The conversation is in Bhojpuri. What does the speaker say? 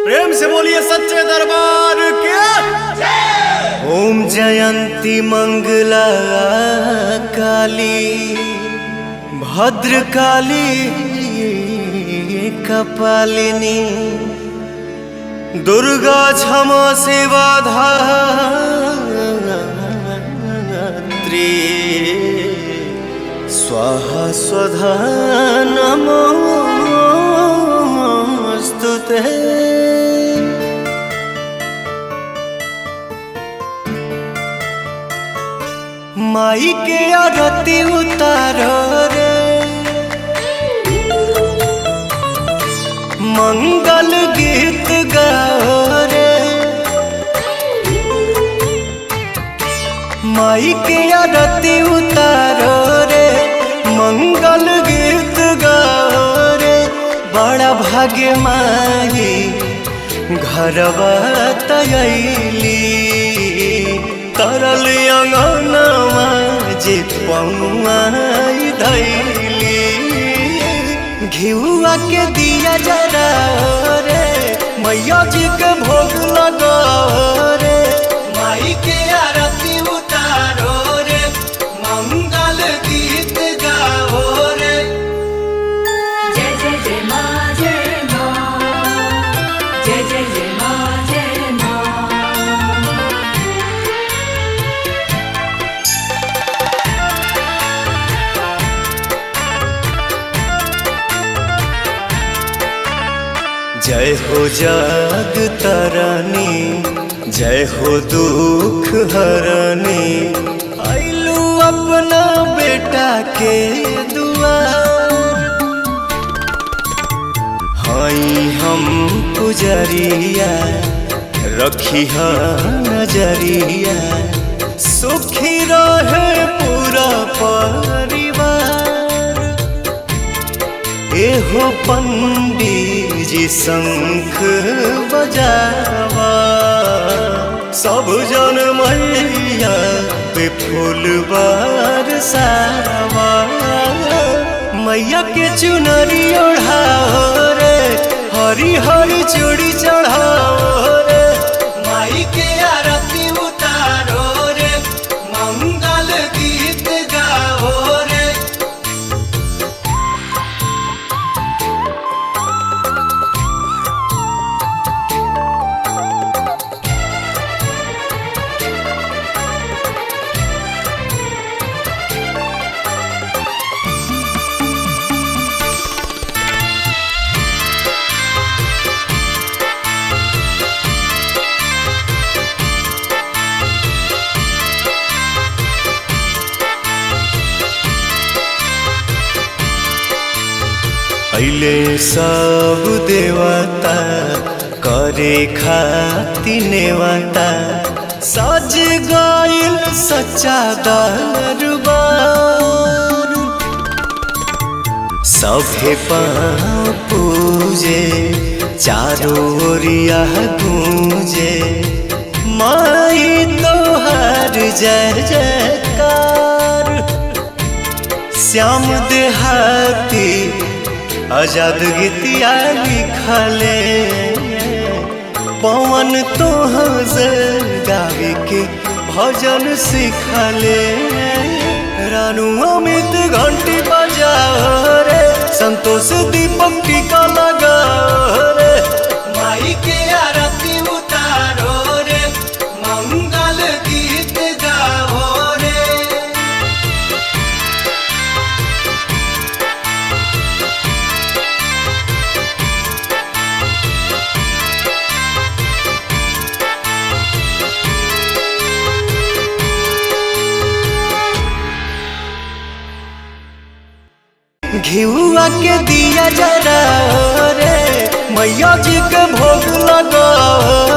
प्रेम से बोलिए सच्चे दरबार के। ओम जयंती मंगला काली भद्र काली कपालिनी दुर्गा क्षमा सेवा धात्री स्वाहा स्वधा नमोस्तुते। माई के आरती उतारो रे मंगल गीत गाओ रे। माई के आरती उतारो रे मंगल गीत गाओ रे। बड़ा भाग्य माई घरवा तयली तरल अंगनवा जे पौआई धैली। घिउआ के दिया जरा रे मैया जी के भोग लगाओ रे। माई के आरती उतारो रे मंगल गीत गाओ रे। जय जय जय माँ जय माँ जय जय जय माँ जय माँ। जय हो जग तरनी जय हो दुख हरनी आइलू अपना बेटा के दुआर। हाई हम पुजरिया रखी नजरिया सुखी रहे पूरा परिवार। एहो पंडित जी शंख बजावा सब जन मैया पे फूल बरसावा। मैया के चुनरी ओढ़ाओ रे हरी हरी चूड़ी चढ़ाओ रे। माई के आरती उतारो रे मंगल गीत गाओ रे। पहले सब देवता करे खातिर नेवता सज गइल सच्चा दरबार। सभे पाँव पूजे चारों ओरिया गूंजे माई तोहार जय जयकार। श्याम देहाती आजाद गीतिया लिखले पवन तोहर गावे के भजन सिखले। रानू अमित घंटी बजाओ रे संतोष दीपक टीका लगाओ रे। माई के आरती उतारो रे मंगल गीत गाओ रे। घिउआ के दिया जरा रे मैया जी के भोग लगाओ